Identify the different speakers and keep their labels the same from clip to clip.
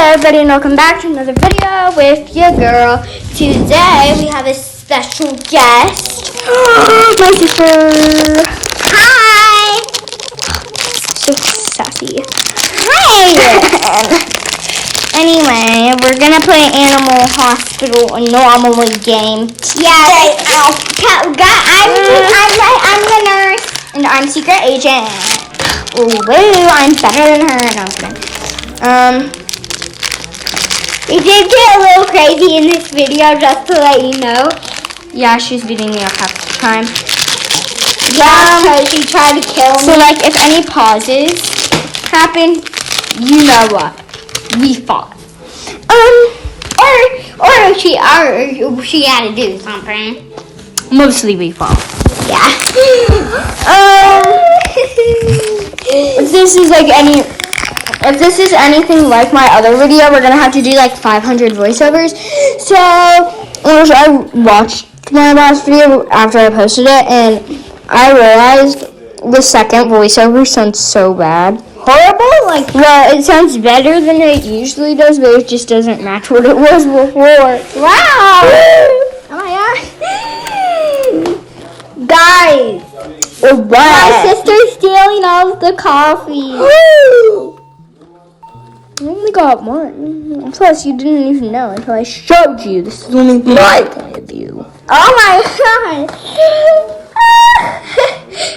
Speaker 1: Hello everybody and welcome back to another video with your girl. Today we have a special guest. My sister. Hi. So sassy. Hi. Anyway, we're gonna play Animal Hospital Anomaly game. Yeah. I'm the nurse and I'm secret agent. Ooh, I'm better than her. No, I'm kidding. We did get a little crazy in this video, just to let you know. Yeah, she's beating me up half the time. Yeah, because she tried to kill me. So, like, if any pauses happen, you know what? We fought. Or she had to do something. Mostly we fought. Yeah. If this is anything like my other video, we're gonna have to do like 500 voiceovers. So I watched my last video after I posted it, and I realized the second voiceover sounds so bad. Horrible? Well, it sounds better than it usually does, but it just doesn't match what it was before. Wow! Oh my god! Guys! What? My sister's stealing all of the coffee. I only got one. Plus, you didn't even know until I showed you. This is only my point of view. Oh my god!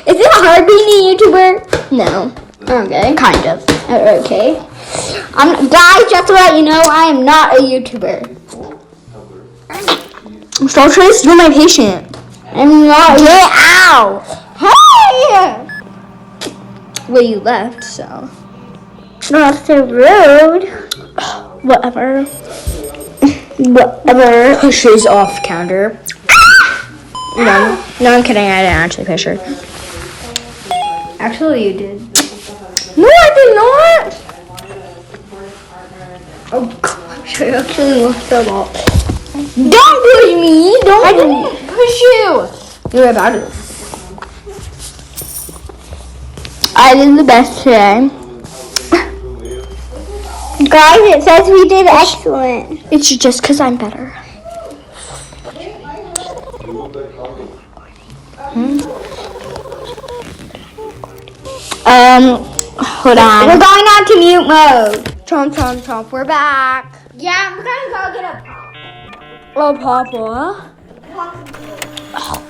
Speaker 1: Is it hard being a YouTuber? No. Okay. Kind of. Okay. Guys, just to let you know, I am not a YouTuber. Stop trying to steal my patient. I'm not. Get out! Hey! Well, you left, so. Not so rude. Whatever. Whatever. Pushes off counter. No, I'm kidding. I didn't actually push her. Actually, you did. No, I did not. Oh gosh, I actually looked them up. Don't push me. Don't. I didn't push you. You're about it. I did the best today. Guys, it says we did excellent. It's just because I'm better. Hold on. We're going on to mute mode. Chomp. We're back. Yeah, we're gonna go get a Papa. Oh.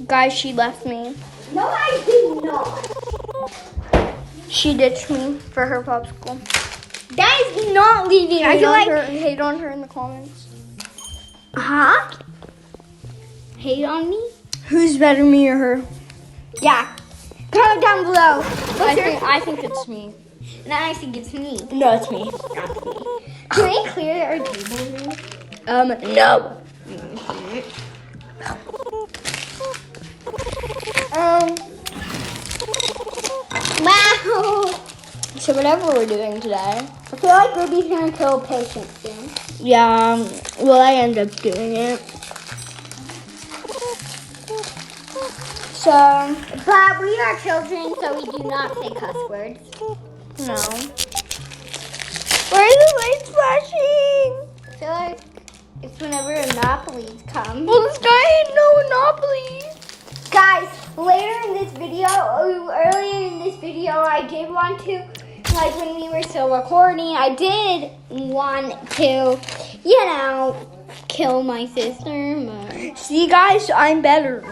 Speaker 1: Guys, she left me. No, I did not. She ditched me for her popsicle. That is not leaving. I feel like hate on her in the comments. Huh? Hate on me? Who's better, me or her? Yeah. Comment down below. I think it's me. And I think it's me. No, it's me. Can we clear our table now? No. Wow. So whatever we're doing today. I feel like Ruby's gonna kill a patient soon. Yeah, well I end up doing it. So, but we are children, so we do not say cuss words. No. Where are the lights flashing? I feel like it's whenever Monopolies come. Well, this guy ain't no Monopoly. Guys, later in this video, earlier in this video, I did want to, like when we were still recording, I did want to, you know, kill my sister. But see, guys, I'm better.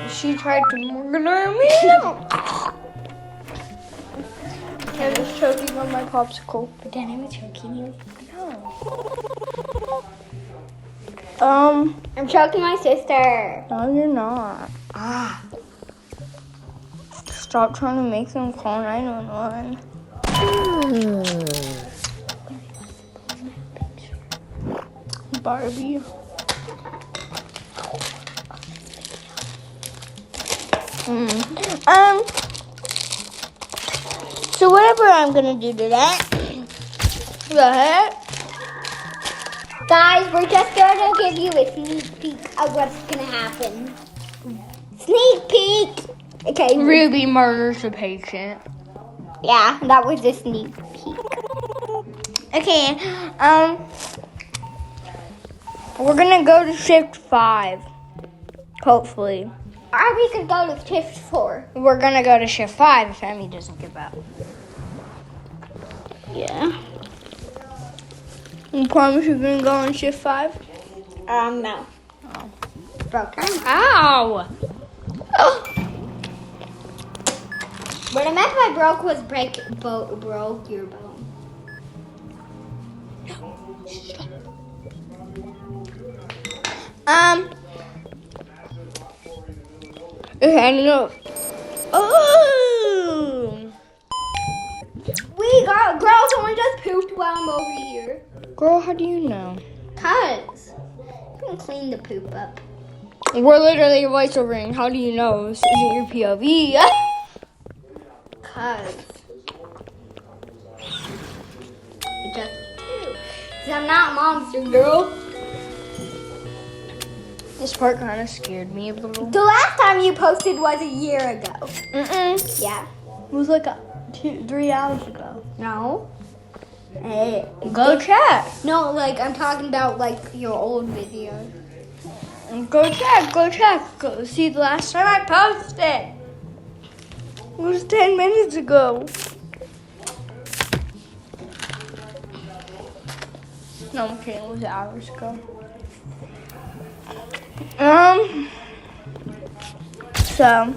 Speaker 1: She tried to murder me. I was choking on my popsicle. But then I was choking you. No. I'm choking my sister. No, you're not. Stop trying to make them call 911. Barbie. So whatever I'm gonna do today. Guys, we're just gonna give you a sneak peek of what's gonna happen. Sneak peek! Okay.
Speaker 2: Ruby murders a patient.
Speaker 1: Yeah, that was a sneak peek. Okay, we're gonna go to shift 5. Hopefully. Or we could go to shift 4. We're gonna go to shift 5 if Emmy doesn't give up. Yeah. You promise you're gonna go on shift 5? No. Oh. Broken. Ow! What I meant by broke was broke your bone. Okay, I don't know. Oh! Girl, someone just pooped while I'm over here. Girl, how do you know? 'Cause you can clean the poop up. We're literally voiceovering. How do you know? This isn't your POV. 'Cause I'm not a monster, girl. This part kind of scared me a little. The last time you posted was a year ago. Yeah. It was like 3 hours ago. No. Hey, go check. No, like I'm talking about like your old video. Go check. Go see the last time I posted. It was 10 minutes ago. No, I'm kidding. It was hours ago. So.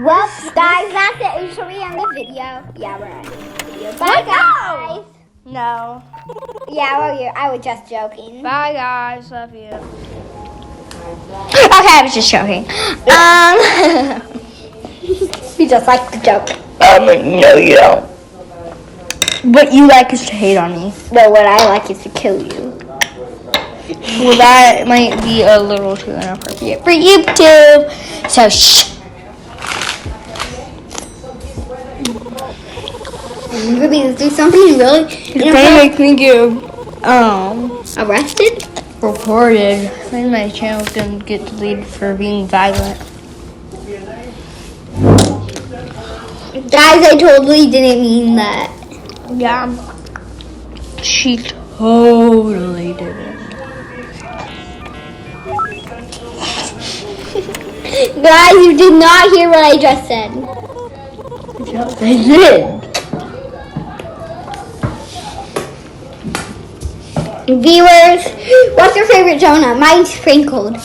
Speaker 1: Well, guys, that's it. Should we end the video? Yeah, we're ending the video. Bye, guys. No. Yeah, well, I was just joking. Bye, guys. Love you. Okay, I was just joking. You just like the joke. No, you don't. What you like is to hate on me. No, what I like is to kill you. Well, that might be a little too inappropriate for YouTube. So, shh. Ruby, do something really? It's gonna make me get arrested? Reported. Maybe my channel's gonna get deleted for being violent. Guys, I totally didn't mean that. Yeah. She totally didn't. Guys, you did not hear what I just said. Yes, I did. Viewers, what's your favorite donut? Mine's sprinkled.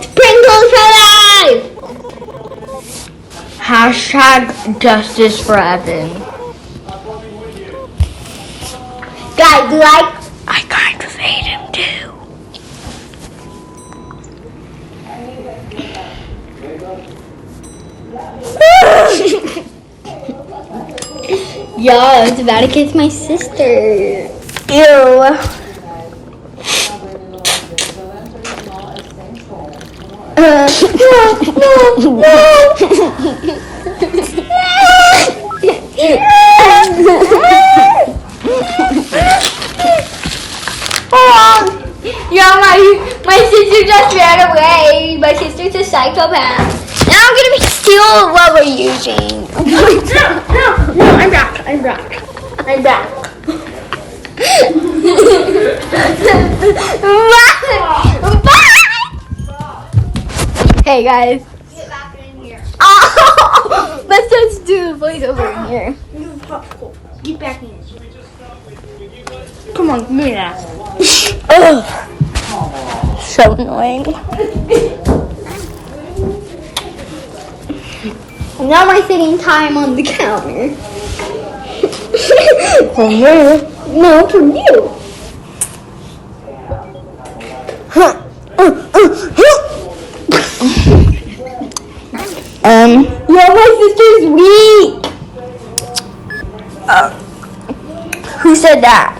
Speaker 1: Sprinkled for life! Hashtag justice for Evan. Guys, I kind of hate him too. Yo, I was about to kiss my sister. Ew. Yeah, my sister just ran away. My sister's a psychopath. Now I'm gonna steal what we're using. No, I'm back. Bye. Hey guys. Get back in here. Oh, let's just do the voiceover in here. Get back in here. Come on, give me that. Ugh. So annoying. Now am I sitting time on the counter? From you? No, from you. Yo, my sister's weak. Who said that?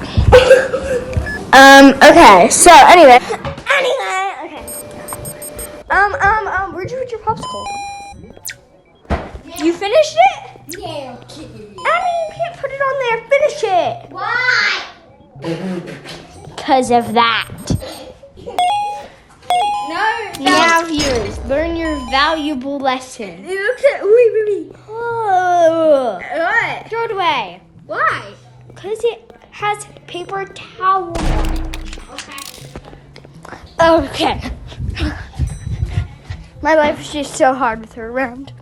Speaker 1: Okay, so anyway, okay. Where'd you put your popsicle? You finished it? Yeah. You can't put it on there. Finish it. Why? Because of that. No. Now, viewers, learn your valuable lesson. Wait. What? Throw it away. away.
Speaker 2: Why?
Speaker 1: Because it has paper towel. Okay. My life is just so hard with her around.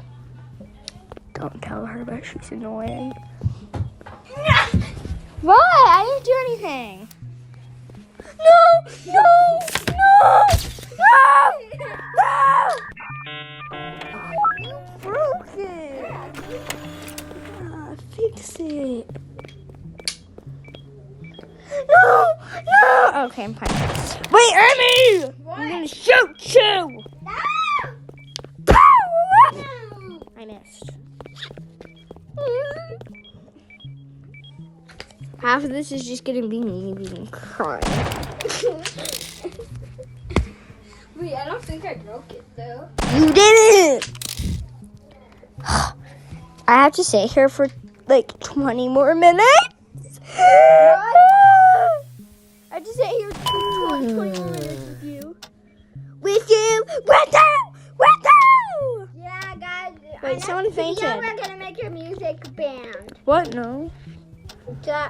Speaker 1: Don't tell her, but she's annoying. What? I didn't do anything. No! You broke it. Fix it. No! Okay, I'm fine. Wait, Ernie!
Speaker 2: What?
Speaker 1: I'm gonna shoot you!
Speaker 2: No!
Speaker 1: I missed. Half of this is just gonna be me being crying.
Speaker 2: Wait, I don't think I broke it though.
Speaker 1: You didn't! I have to stay here for like 20 more minutes. I have to stay here for 20 more minutes with you. With you!
Speaker 2: Yeah, guys.
Speaker 1: Wait, someone fainted.
Speaker 2: Yeah, we're gonna make your music band.
Speaker 1: What? No.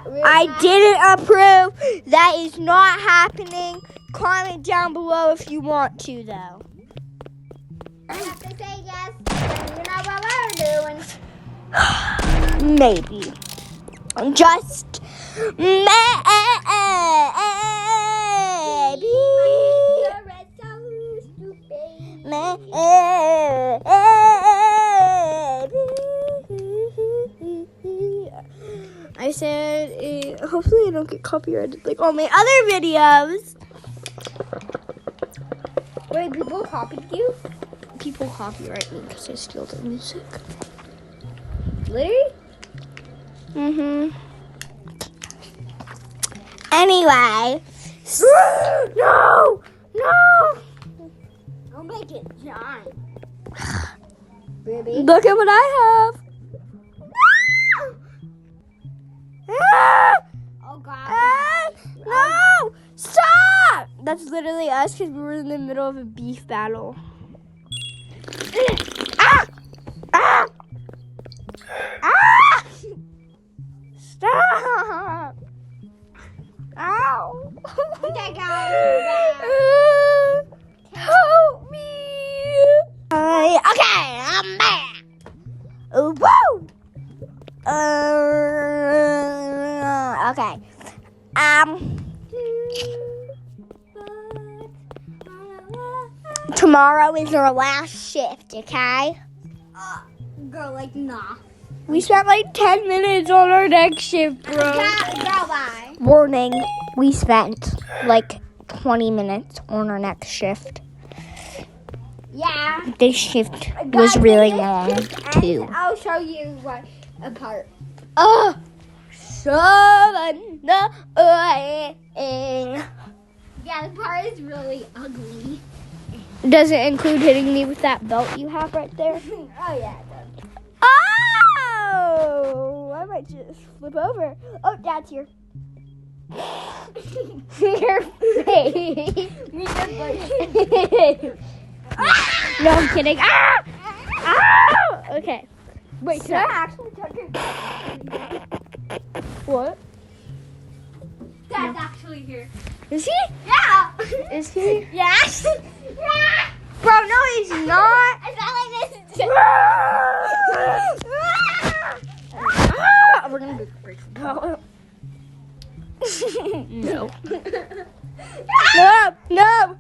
Speaker 2: Really
Speaker 1: I didn't approve. That is not happening. Comment down below if you want to, though.
Speaker 2: I have to say yes. You know what we're doing.
Speaker 1: Maybe. Just maybe.
Speaker 2: You're so stupid.
Speaker 1: I said, hopefully I don't get copyrighted like all my other videos.
Speaker 2: Wait, people copied you?
Speaker 1: People copyright me because I steal their music.
Speaker 2: Literally?
Speaker 1: Mm-hmm. Anyway. No!
Speaker 2: I'll make it giant. Baby.
Speaker 1: Look at what I have.
Speaker 2: Oh, God.
Speaker 1: No! Stop! That's literally us because we were in the middle of a beef battle. Stop! Ow!
Speaker 2: Okay, guys.
Speaker 1: Help me! Okay, I'm back. Woo! Okay. Tomorrow is our last shift, okay?
Speaker 2: Girl, like, nah.
Speaker 1: We spent like 10 minutes on our next shift, bro.
Speaker 2: Girl, bye.
Speaker 1: Warning, we spent like 20 minutes on our next shift.
Speaker 2: Yeah.
Speaker 1: This shift was really long, too.
Speaker 2: And I'll show you what a part.
Speaker 1: Oh, so annoying.
Speaker 2: Yeah, the part is really ugly.
Speaker 1: Does it include hitting me with that belt you have right there?
Speaker 2: Oh, yeah, it does.
Speaker 1: Oh! I might just flip over. Oh, Dad's here. Your face. No, I'm kidding. Ah! Ah! Okay.
Speaker 2: Wait, can I actually touch your
Speaker 1: What?
Speaker 2: Dad's actually here.
Speaker 1: Is he?
Speaker 2: Yeah.
Speaker 1: Is he?
Speaker 2: Yeah.
Speaker 1: Bro, no, he's not.
Speaker 2: I sound like this.
Speaker 1: We're gonna break the ball. No. No.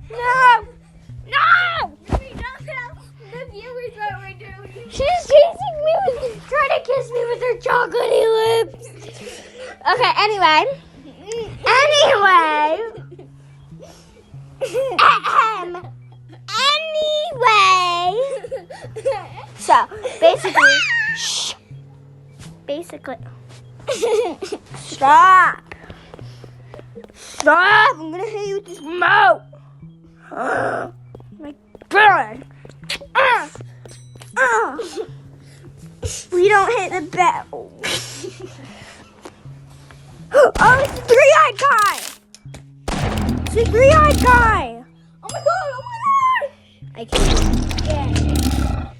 Speaker 2: The viewers what we're doing.
Speaker 1: She's chasing me trying to kiss me with her chocolatey lips. Okay, anyway. So, basically, stop, I'm gonna hit you with this remote. My God. We don't hit the bell. Oh, it's the three-eyed guy.
Speaker 2: Oh my god!
Speaker 1: I killed him.
Speaker 2: Yeah.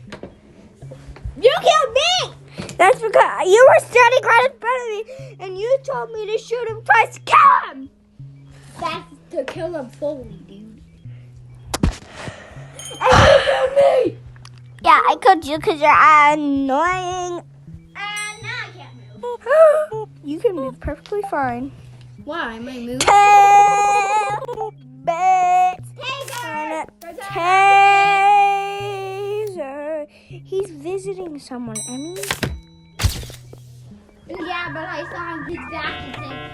Speaker 2: You killed me!
Speaker 1: That's because you were standing right in front of me, and you told me to shoot him twice to kill him.
Speaker 2: That's to kill him fully, dude.
Speaker 1: And you killed me. Yeah, I killed you because you're annoying.
Speaker 2: And now I can't move.
Speaker 1: You can move perfectly fine.
Speaker 2: Why am I moving?
Speaker 1: Taser. He's visiting someone, Emmy.
Speaker 2: Yeah, but I saw him exactly saying,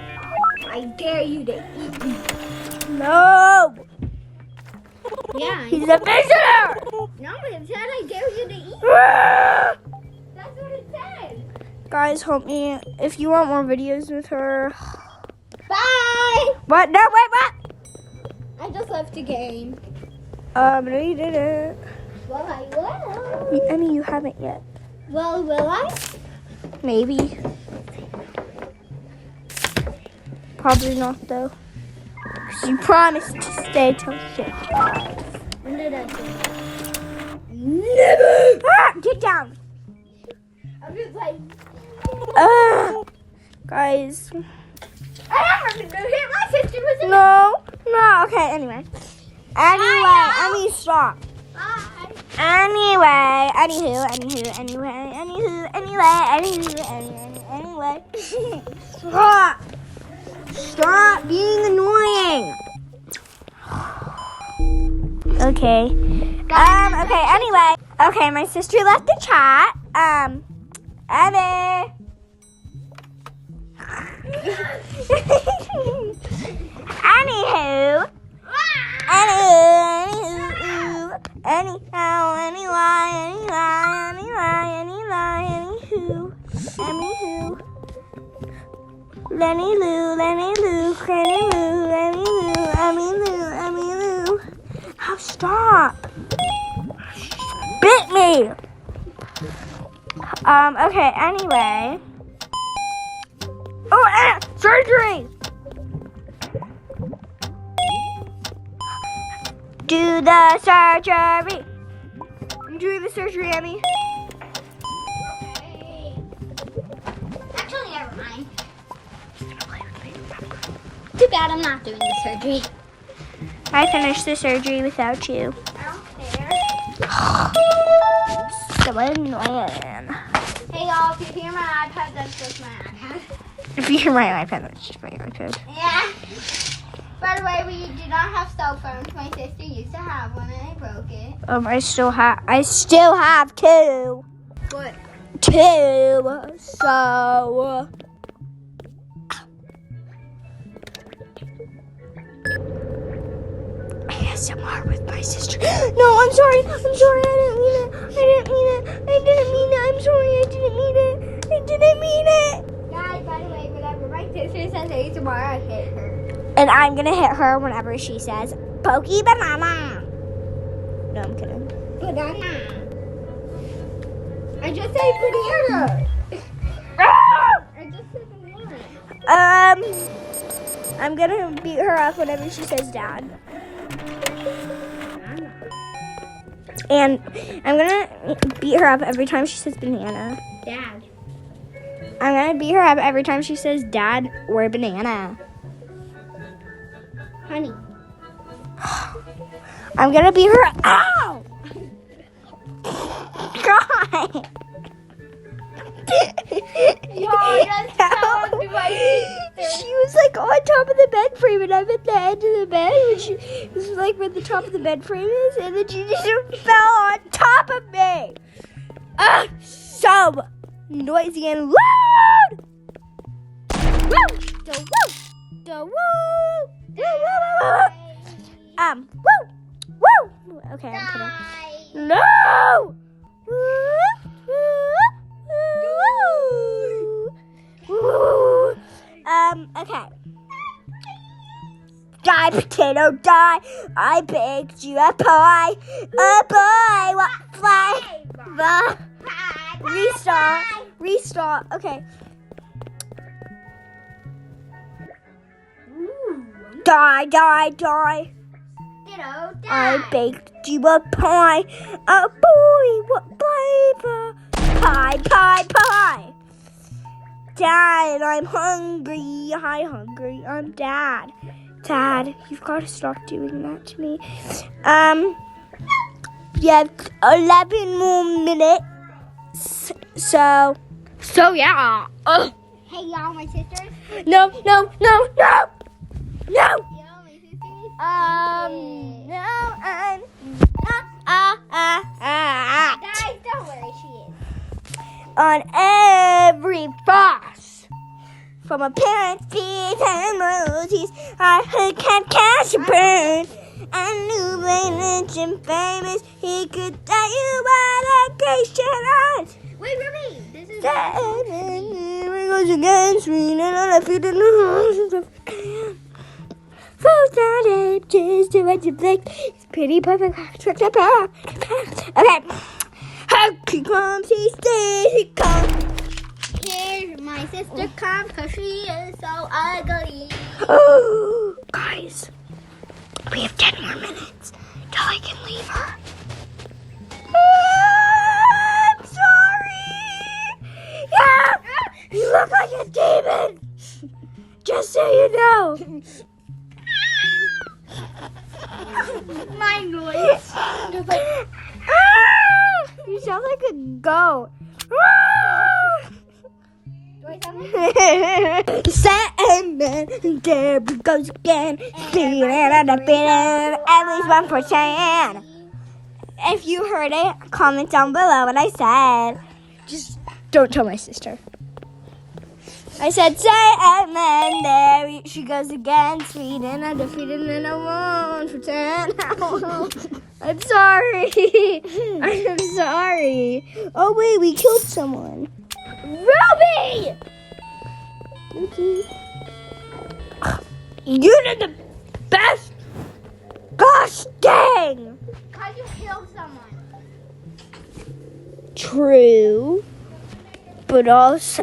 Speaker 2: I dare you to eat me.
Speaker 1: No.
Speaker 2: Yeah.
Speaker 1: He's a visitor.
Speaker 2: No, it said I dare you to eat me. That's what it said.
Speaker 1: Guys, help me. If you want more videos with her.
Speaker 2: Bye.
Speaker 1: What? No, wait, what?
Speaker 2: I just left the game.
Speaker 1: No, you didn't.
Speaker 2: Well, I will.
Speaker 1: Emmy, you haven't yet.
Speaker 2: Well, will I?
Speaker 1: Maybe. Probably not, though. 'Cause you promised to stay till 6.
Speaker 2: When did I say that?
Speaker 1: Never! Ah, get down!
Speaker 2: I'm just like,
Speaker 1: Guys.
Speaker 2: I haven't been hit my sister was in
Speaker 1: No, okay, anyway. Emmy, stop.
Speaker 2: Bye.
Speaker 1: Anyway. Stop being annoying. Okay. Okay, anyway. Okay, my sister left the chat. Emmy. Anywho. Lenny Lou. Oh, stop. Bit me. Okay, anyway. Oh, surgery. Do the surgery. I'm doing the surgery, Emmy.
Speaker 2: Okay. Actually, never mind. Too bad I'm not doing the surgery.
Speaker 1: I finished the surgery without you.
Speaker 2: I don't care.
Speaker 1: So annoying.
Speaker 2: Hey y'all, if you hear my iPad, that's just my iPad.
Speaker 1: If you hear my iPad, that's just my iPad.
Speaker 2: Yeah. By the way, we do not have cell phones. My sister used to have one and I broke it.
Speaker 1: I still have 2.
Speaker 2: What?
Speaker 1: 2. So ASMR with my sister. No, I'm sorry. I didn't mean it. I'm sorry. I didn't mean it.
Speaker 2: Guys, by the way, whenever my sister says ASMR, I hit her.
Speaker 1: And I'm gonna hit her whenever she says Pokey banana. No, I'm kidding.
Speaker 2: Banana. I just said banana. I just said banana.
Speaker 1: I'm gonna beat her up whenever she says dad. And I'm gonna beat her up every time she says banana.
Speaker 2: Dad.
Speaker 1: I'm gonna beat her up every time she says dad or banana.
Speaker 2: Honey.
Speaker 1: I'm gonna beat her up. Ow! God! She was like on top of the bed frame, and I'm at the end of the bed, which is like where the top of the bed frame is, and then she just fell on top of me. So noisy and loud. Woo! Woo! Woo! Woo! Okay, I'm kidding. No! Okay. Die, potato, die. I baked you a pie. A pie. What flavor? Restart. Okay. Die.
Speaker 2: Ditto,
Speaker 1: I baked you a pie. A boy, what flavor? Pie. Dad, I'm hungry. Hi, hungry. I'm Dad. Dad, you've got to stop doing that to me. We have 11 more minutes. So yeah.
Speaker 2: Hey, y'all, my sisters.
Speaker 1: No.
Speaker 2: Y'all, my sisters. Guys, don't worry, she is.
Speaker 1: On every boss, from a parent's feet and royalties, I heard cash burn. I knew religion famous, he could tell you what education is.
Speaker 2: Wait, Ruby, this is...
Speaker 1: Goes against me, and I feel in the house. Falls down edges to what you think. It's pretty perfect. Okay. Here comes, he stays, he comes.
Speaker 2: Here, my sister comes because she is so ugly.
Speaker 1: Oh, guys, we have 10 more minutes till I can leave her. I'm sorry. Yeah, you look like a demon. Just so you know.
Speaker 2: My noise.
Speaker 1: You sound like a goat.
Speaker 2: Do I sound like...
Speaker 1: Sandman, there he goes again. Feeling and I'm feeling at least 1%. If you heard it, comment down below what I said. Just don't tell my sister. I said, Sandman, there she goes again. Sweet and undefeated and I won't pretend. I'm sorry. I'm sorry. Oh, wait, we killed someone. Ruby! You did the best. Gosh dang.
Speaker 2: Because you killed someone.
Speaker 1: True. But also...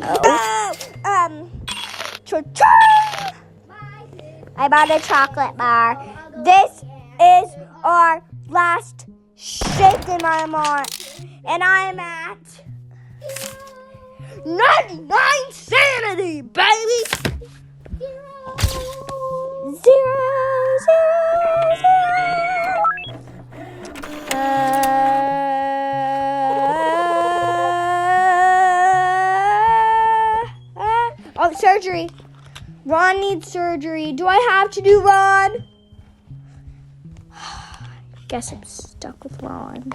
Speaker 1: I bought a chocolate bar. This is our last shake in my mark. And I'm at 99 sanity, baby. 0. Oh, surgery. Ron needs surgery. Do I have to do Ron? Guess I'm stuck with Ron.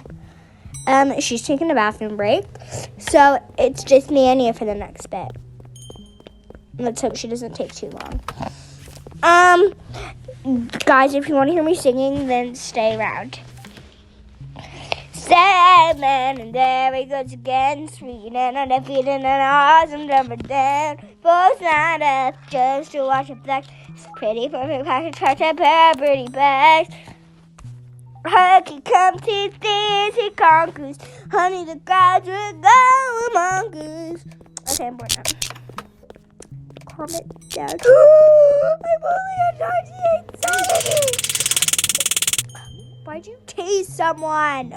Speaker 1: She's taking a bathroom break. So it's just me and Nia for the next bit. Let's hope she doesn't take too long. Guys, if you want to hear me singing, then stay around. Sandman, and there he goes again, sweet and undefeated and awesome, number down. Both not up just to watch it black. It's pretty perfect package, touch a pair of pretty bags. He comes, he stays, he conquers. Honey, the crowds will go among us. Okay, I'm bored now. Calm it down. I'm only at 98 sanity. Why'd you tase someone?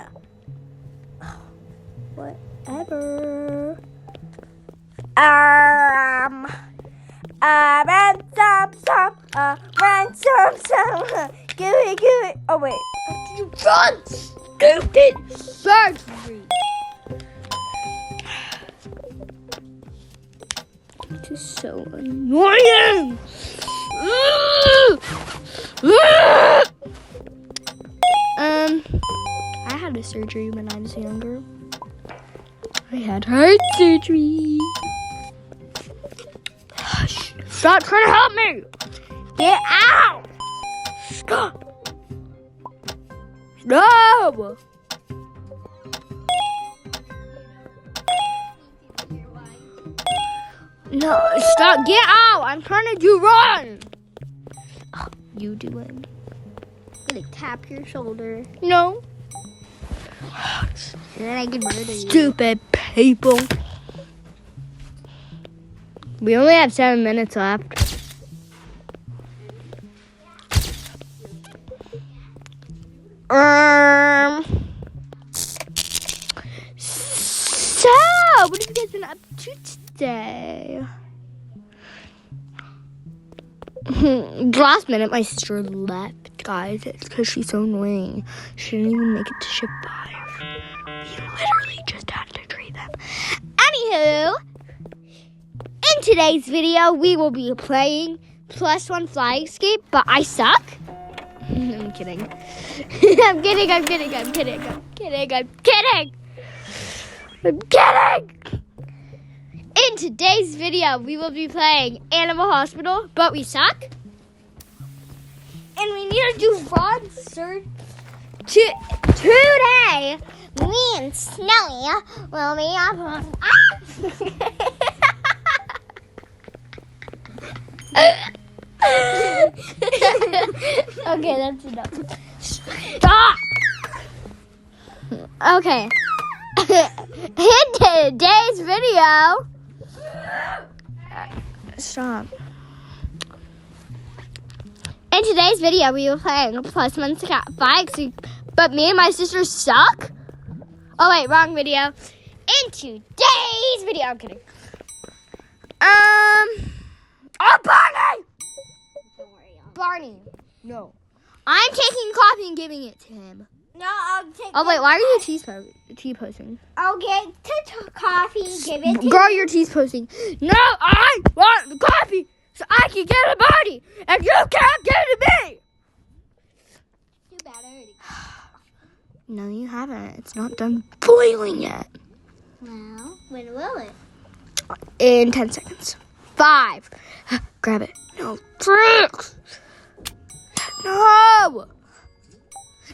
Speaker 1: Whatever. Ransom. Give it. Oh, wait. Did you run? Stupid surgery. This is so annoying. I had a surgery when I was younger. I had heart surgery. Stop trying to help me. Get out. Stop. No. No, stop. Get out. I'm trying to do Ron. Oh, you do it.
Speaker 2: I'm going to tap your shoulder.
Speaker 1: No.
Speaker 2: And then I can murder you.
Speaker 1: Stupid people. We only have 7 minutes left. So, today. Last minute, my sister left, guys. It's because she's so annoying. She didn't even make it to shift 5. We literally just had to trade them. Anywho, in today's video, we will be playing +1 Fly Escape, but I suck. I'm kidding. I'm kidding. In today's video, we will be playing Animal Hospital, but we suck. And we need to do fraud search. Today, me and Snowy will be up. Okay, that's enough. Stop! Okay. In today's video. Stop. In today's video, we were playing +1 Fly Escape, but me and my sister suck. Oh wait, wrong video. In today's video, I'm kidding. Oh, Barney! Barney, no. I'm taking coffee and giving it to him.
Speaker 2: No, I'll take.
Speaker 1: Oh wait, why are you T-posting?
Speaker 2: I'll get coffee, give it to
Speaker 1: Girl, you're T-posting. No, I want the coffee so I can get a body, and you can't get it to me.
Speaker 2: Too bad I already.
Speaker 1: No, you haven't. It's not done boiling yet.
Speaker 2: Well, when will it?
Speaker 1: In 10 seconds. 5. Grab it. No. 6. No.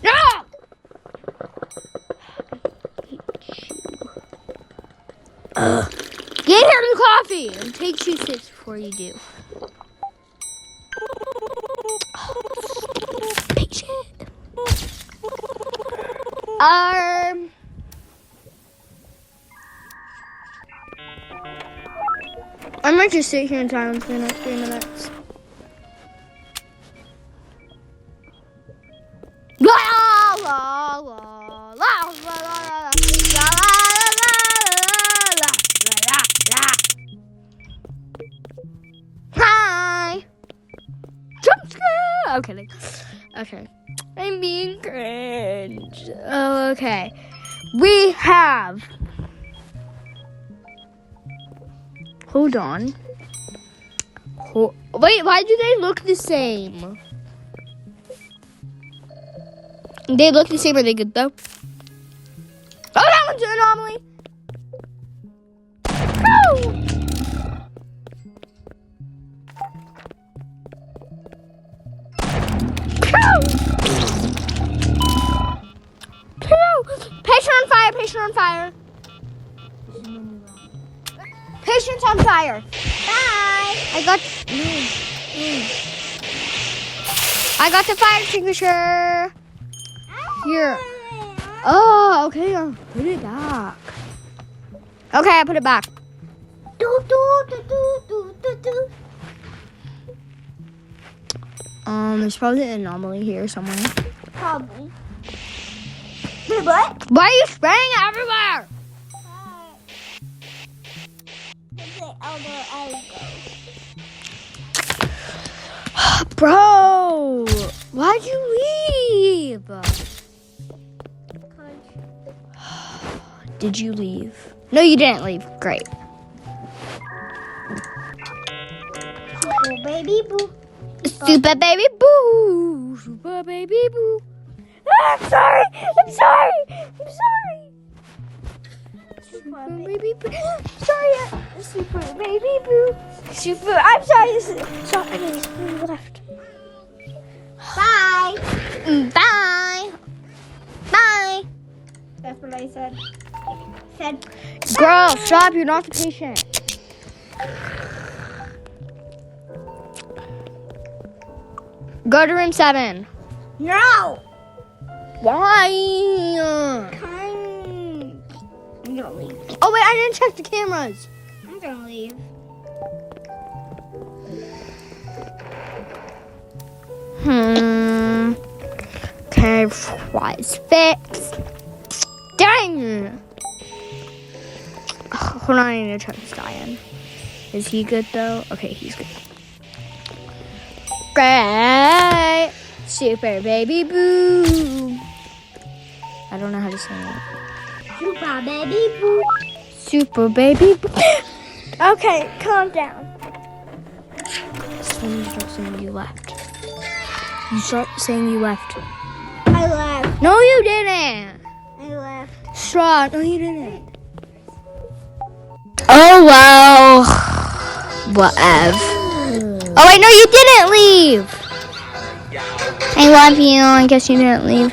Speaker 1: No. Get him coffee and take 2 sips before you do. Patient. I might just sit here in silence for the next 3 minutes. La la la la la la la la. Hi. Jump scare. I'm kidding. Okay. I'm being cringe. Oh, okay. We have. Hold on. Wait, why do they look the same? They look the same. Are they good though? Oh, that one's an anomaly. Oh! Patient on fire. Patient's on fire.
Speaker 2: Bye.
Speaker 1: I got the fire extinguisher. Here. Oh, okay. I'll put it back. Okay, I put it back. There's probably an anomaly here somewhere.
Speaker 2: Probably. What?
Speaker 1: Why are you spraying everywhere? Bro, why'd you leave? Did you leave? No, you didn't leave. Great.
Speaker 2: Super baby boo.
Speaker 1: Super baby boo. Super baby boo. I'm sorry. Super baby boo. Sorry. Super baby boo. I'm sorry. Sorry. Left.
Speaker 2: Bye.
Speaker 1: Bye. Bye.
Speaker 2: That's what I said.
Speaker 1: Girl, stop. You're not the patient. Go to room 7.
Speaker 2: No.
Speaker 1: Why?
Speaker 2: I'm gonna leave.
Speaker 1: Oh, wait. I didn't check the cameras.
Speaker 2: I'm gonna leave.
Speaker 1: Okay, why is fixed? Dang! Oh. Hold on, I need to check Skyen. Is he good though? Okay, he's good. Great. Super baby boo. I don't know how to sing it.
Speaker 2: Super baby boo.
Speaker 1: Super baby boo.
Speaker 2: Okay, calm down.
Speaker 1: When you start saying you left. You start saying you left.
Speaker 2: I left.
Speaker 1: No, you didn't.
Speaker 2: I left.
Speaker 1: Straw. No, you didn't. Oh, well. Whatever. Oh, wait, no, you didn't leave. I love you. I guess you didn't leave.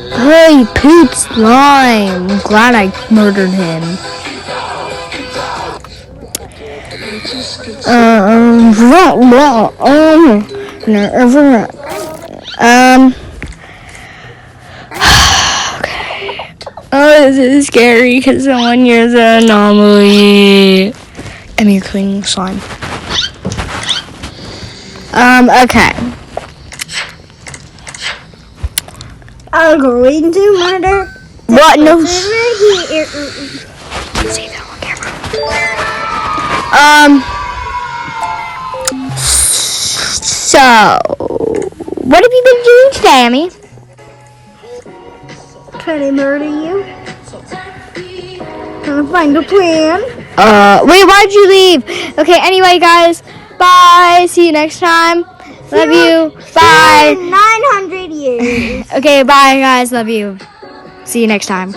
Speaker 1: Hey, Pete Slime. I'm glad I murdered him. Okay. Oh, this is scary because someone here's an anomaly. And you're cleaning slime. Okay.
Speaker 2: I'm going to murder.
Speaker 1: What? No.
Speaker 2: Here.
Speaker 1: See that on camera. So, what have you been doing today, Emmy?
Speaker 2: Trying to murder you. Trying to find a plan.
Speaker 1: Wait, why'd you leave? Okay, anyway, guys, bye. See you next time. Love you. Bye.
Speaker 2: 900 years.
Speaker 1: Okay, bye, guys. Love you. See you next time.